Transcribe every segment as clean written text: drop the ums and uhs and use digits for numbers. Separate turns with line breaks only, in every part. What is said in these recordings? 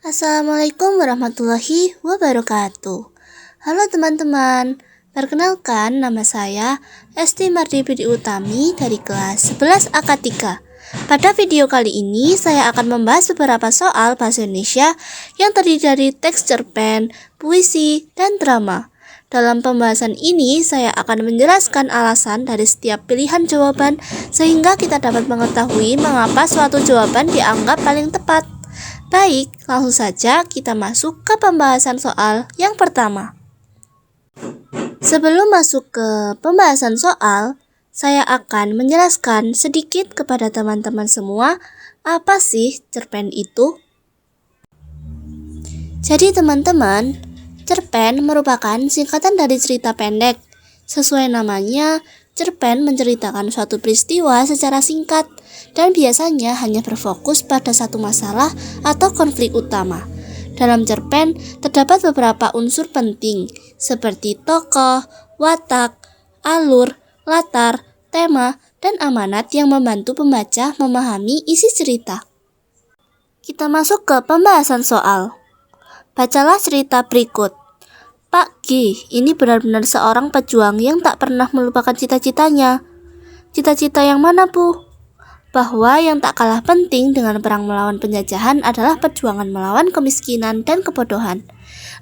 Assalamualaikum warahmatullahi wabarakatuh. Halo teman-teman, perkenalkan nama saya Esti Mardipidi Utami dari kelas 11 AK3. Pada video kali ini saya akan membahas beberapa soal bahasa Indonesia yang terdiri dari teks cerpen, puisi, dan drama. Dalam pembahasan ini, saya akan menjelaskan alasan dari setiap pilihan jawaban sehingga kita dapat mengetahui mengapa suatu jawaban dianggap paling tepat. Baik, langsung saja kita masuk ke pembahasan soal yang pertama. Sebelum masuk ke pembahasan soal, saya akan menjelaskan sedikit kepada teman-teman semua apa sih cerpen itu. Jadi teman-teman, cerpen merupakan singkatan dari cerita pendek. Sesuai namanya, cerpen menceritakan suatu peristiwa secara singkat dan biasanya hanya berfokus pada satu masalah atau konflik utama. Dalam cerpen terdapat beberapa unsur penting seperti tokoh, watak, alur, latar, tema, dan amanat yang membantu pembaca memahami isi cerita. Kita masuk ke pembahasan soal. Bacalah cerita berikut. Pak G ini benar-benar seorang pejuang yang tak pernah melupakan cita-citanya. Cita-cita yang mana, Bu? Bahwa yang tak kalah penting dengan perang melawan penjajahan adalah perjuangan melawan kemiskinan dan kebodohan.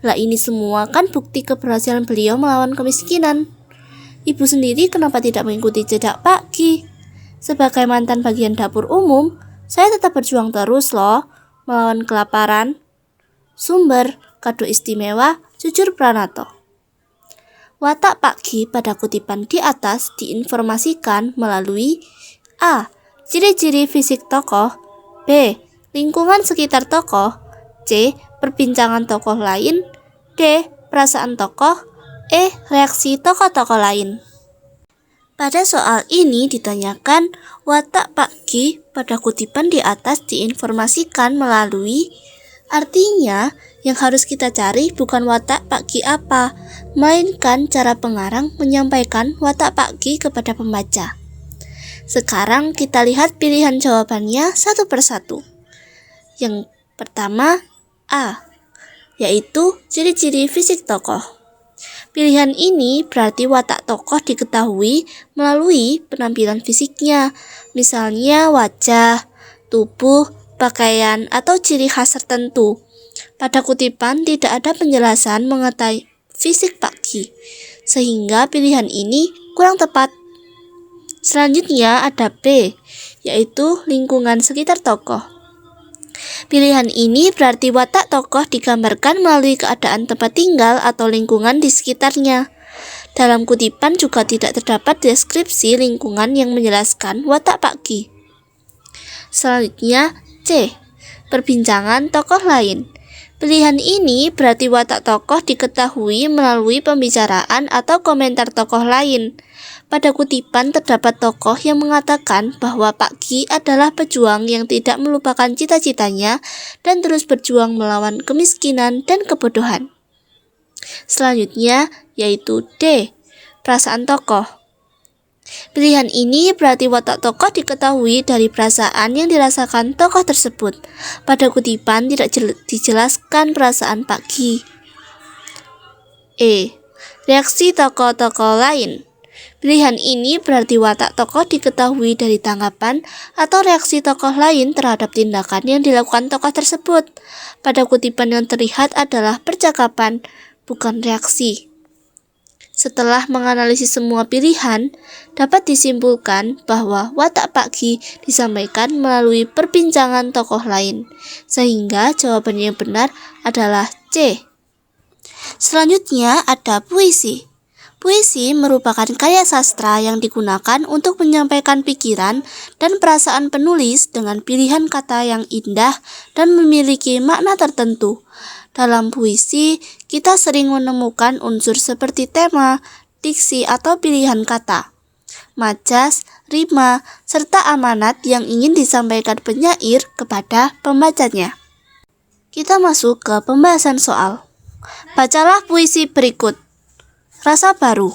Lah ini semua kan bukti keberhasilan beliau melawan kemiskinan. Ibu sendiri kenapa tidak mengikuti jejak Pak G? Sebagai mantan bagian dapur umum, saya tetap berjuang terus loh melawan kelaparan. Sumber kado istimewa Jujur Pranoto. Watak Pak G pada kutipan di atas diinformasikan melalui A. Ciri-ciri fisik tokoh, B. Lingkungan sekitar tokoh, C. Perbincangan tokoh lain, D. Perasaan tokoh, E. Reaksi tokoh-tokoh lain. Pada soal ini ditanyakan watak Pak G pada kutipan di atas diinformasikan melalui. Artinya, yang harus kita cari bukan watak Pak G apa, melainkan cara pengarang menyampaikan watak Pak G kepada pembaca. Sekarang kita lihat pilihan jawabannya satu persatu. Yang pertama, A, yaitu ciri-ciri fisik tokoh. Pilihan ini berarti watak tokoh diketahui melalui penampilan fisiknya, misalnya wajah, tubuh, pakaian, atau ciri khas tertentu. Pada kutipan tidak ada penjelasan mengenai fisik Pak G, sehingga pilihan ini kurang tepat. Selanjutnya ada B, yaitu lingkungan sekitar tokoh. Pilihan ini berarti watak tokoh digambarkan melalui keadaan tempat tinggal atau lingkungan di sekitarnya. Dalam kutipan juga tidak terdapat deskripsi lingkungan yang menjelaskan watak Pak G. Selanjutnya C, perbincangan tokoh lain. Pilihan ini berarti watak tokoh diketahui melalui pembicaraan atau komentar tokoh lain. Pada kutipan terdapat tokoh yang mengatakan bahwa Pak G adalah pejuang yang tidak melupakan cita-citanya dan terus berjuang melawan kemiskinan dan kebodohan. Selanjutnya yaitu D, perasaan tokoh. Pilihan ini berarti watak tokoh diketahui dari perasaan yang dirasakan tokoh tersebut. Pada kutipan tidak dijelaskan perasaan Pak G. E, reaksi tokoh-tokoh lain. Pilihan ini berarti watak tokoh diketahui dari tanggapan atau reaksi tokoh lain terhadap tindakan yang dilakukan tokoh tersebut. Pada kutipan yang terlihat adalah percakapan, bukan reaksi. Setelah menganalisis semua pilihan, dapat disimpulkan bahwa watak Pak G disampaikan melalui perbincangan tokoh lain, sehingga jawaban yang benar adalah C. Selanjutnya ada puisi. Puisi merupakan karya sastra yang digunakan untuk menyampaikan pikiran dan perasaan penulis dengan pilihan kata yang indah dan memiliki makna tertentu. Dalam puisi, kita sering menemukan unsur seperti tema, diksi atau pilihan kata, majas, rima, serta amanat yang ingin disampaikan penyair kepada pembacanya. Kita masuk ke pembahasan soal. Bacalah puisi berikut. Rasa baru.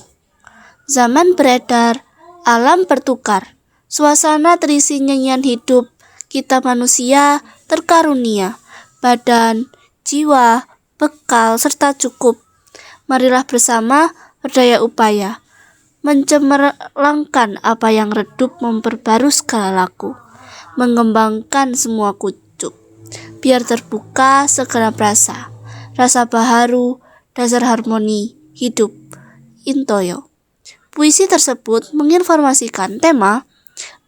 Zaman beredar, alam bertukar, suasana terisi nyanyian hidup, kita manusia terkarunia. badan, jiwa, bekal, serta cukup. Marilah bersama berdaya upaya, mencemerlangkan apa yang redup, memperbarui segala laku, mengembangkan semua kucuk, biar terbuka segenap rasa baharu, dasar harmoni hidup, Intoyo. Puisi tersebut menginformasikan tema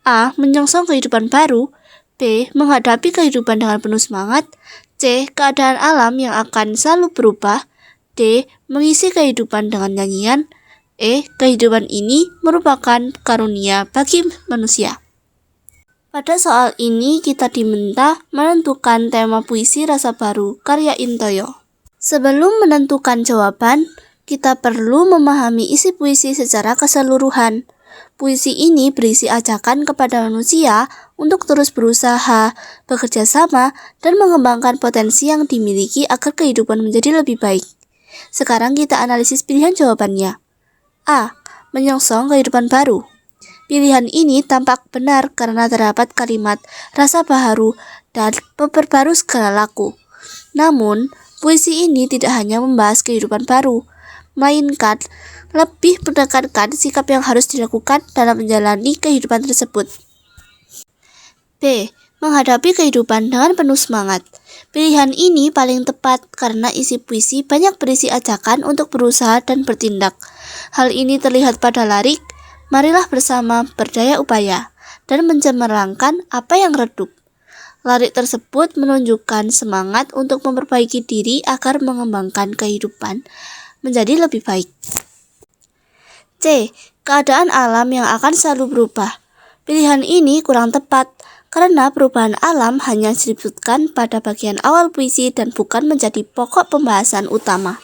A. Menyongsong kehidupan baru, B. Menghadapi kehidupan dengan penuh semangat, C. Keadaan alam yang akan selalu berubah, D. Mengisi kehidupan dengan nyanyian, E. Kehidupan ini merupakan karunia bagi manusia. Pada soal ini kita diminta menentukan tema puisi Rasa Baru karya Intoyo. Sebelum menentukan jawaban, kita perlu memahami isi puisi secara keseluruhan. Puisi ini berisi ajakan kepada manusia untuk terus berusaha, bekerja sama, dan mengembangkan potensi yang dimiliki agar kehidupan menjadi lebih baik. Sekarang kita analisis pilihan jawabannya. A. Menyongsong kehidupan baru. Pilihan ini tampak benar karena terdapat kalimat rasa baharu dan memperbarui segala laku. Namun, puisi ini tidak hanya membahas kehidupan baru, melainkan lebih menekankan sikap yang harus dilakukan dalam menjalani kehidupan tersebut. B. Menghadapi kehidupan dengan penuh semangat. Pilihan ini paling tepat karena isi puisi banyak berisi ajakan untuk berusaha dan bertindak. Hal ini terlihat pada lirik, marilah bersama berdaya upaya, dan mencemerlangkan apa yang redup. Lirik tersebut menunjukkan semangat untuk memperbaiki diri agar mengembangkan kehidupan menjadi lebih baik. C. Keadaan alam yang akan selalu berubah. Pilihan ini kurang tepat karena perubahan alam hanya disebutkan pada bagian awal puisi dan bukan menjadi pokok pembahasan utama.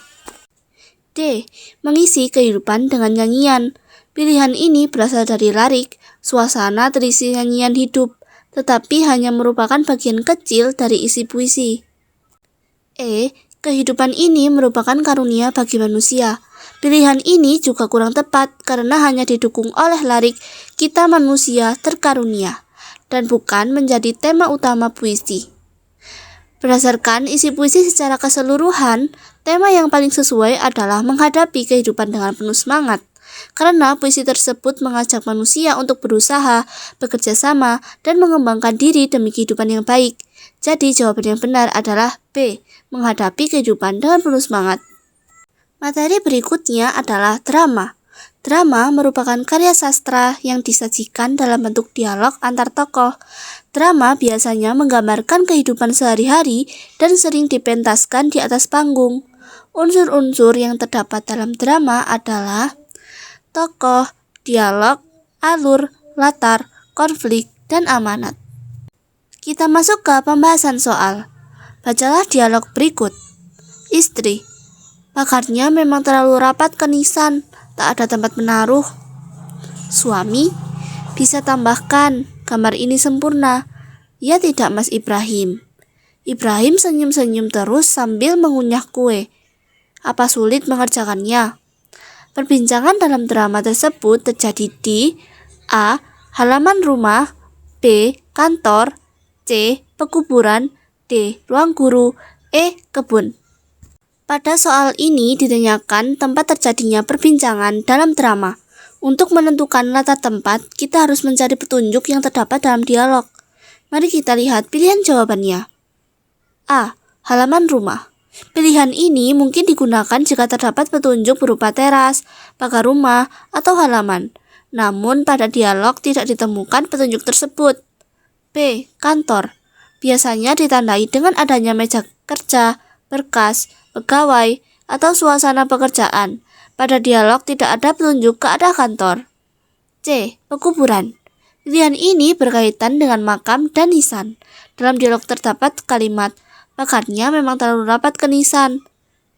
D. Mengisi kehidupan dengan nyanyian. Pilihan ini berasal dari lirik, suasana terisi nyanyian hidup, tetapi hanya merupakan bagian kecil dari isi puisi. E. Kehidupan ini merupakan karunia bagi manusia. Pilihan ini juga kurang tepat karena hanya didukung oleh lirik kita manusia terkarunia dan bukan menjadi tema utama puisi. Berdasarkan isi puisi secara keseluruhan, tema yang paling sesuai adalah menghadapi kehidupan dengan penuh semangat. Karena puisi tersebut mengajak manusia untuk berusaha, bekerja sama, dan mengembangkan diri demi kehidupan yang baik. Jadi jawaban yang benar adalah B. Menghadapi kehidupan dengan penuh semangat. Materi berikutnya adalah drama. Drama merupakan karya sastra yang disajikan dalam bentuk dialog antar tokoh. Drama biasanya menggambarkan kehidupan sehari-hari dan sering dipentaskan di atas panggung. Unsur-unsur yang terdapat dalam drama adalah tokoh, dialog, alur, latar, konflik, dan amanat. Kita masuk ke pembahasan soal. Bacalah dialog berikut. Istri, pagarnya memang terlalu rapat ke nisan, tak ada tempat menaruh. Suami, bisa tambahkan, gambar ini sempurna. Ya tidak, Mas Ibrahim. Ibrahim senyum-senyum terus sambil mengunyah kue. Apa sulit mengerjakannya? Perbincangan dalam drama tersebut terjadi di A. Halaman rumah, B. Kantor, C. Pekuburan, D. Ruang guru, E. Kebun. Pada soal ini ditanyakan tempat terjadinya perbincangan dalam drama. Untuk menentukan latar tempat, kita harus mencari petunjuk yang terdapat dalam dialog. Mari kita lihat pilihan jawabannya. A. Halaman rumah. Pilihan ini mungkin digunakan jika terdapat petunjuk berupa teras, pagar rumah, atau halaman. Namun pada dialog tidak ditemukan petunjuk tersebut. B. Kantor. Biasanya ditandai dengan adanya meja kerja, berkas, pegawai, atau suasana pekerjaan. Pada dialog tidak ada petunjuk ke arah kantor. C. Pekuburan. Pilihan ini berkaitan dengan makam dan nisan. Dalam dialog terdapat kalimat, pagarnya memang terlalu rapat ke nisan.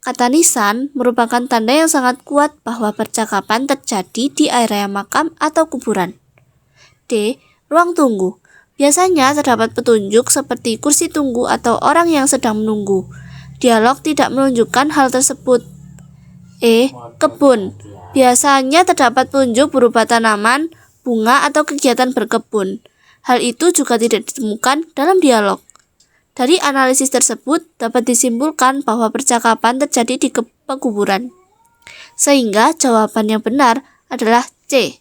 Kata nisan merupakan tanda yang sangat kuat bahwa percakapan terjadi di area makam atau kuburan. D. Ruang tunggu. Biasanya terdapat petunjuk seperti kursi tunggu atau orang yang sedang menunggu. Dialog tidak menunjukkan hal tersebut. E. Kebun. Biasanya terdapat petunjuk berupa tanaman, bunga, atau kegiatan berkebun. Hal itu juga tidak ditemukan dalam dialog. Dari analisis tersebut dapat disimpulkan bahwa percakapan terjadi di pekuburan. Sehingga jawaban yang benar adalah C.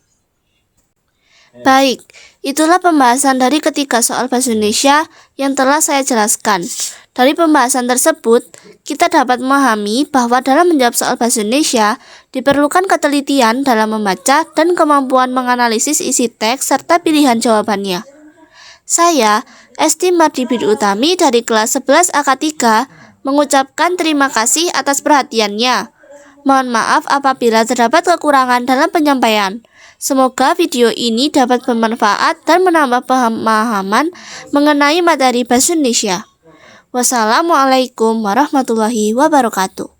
Baik, itulah pembahasan dari ketiga soal bahasa Indonesia yang telah saya jelaskan. Dari pembahasan tersebut, kita dapat memahami bahwa dalam menjawab soal bahasa Indonesia diperlukan ketelitian dalam membaca dan kemampuan menganalisis isi teks serta pilihan jawabannya. Saya, Esti Mardibin Utami dari kelas 11 AK3, mengucapkan terima kasih atas perhatiannya. Mohon maaf apabila terdapat kekurangan dalam penyampaian. Semoga video ini dapat bermanfaat dan menambah pemahaman mengenai materi bahasa Indonesia. Wassalamualaikum warahmatullahi wabarakatuh.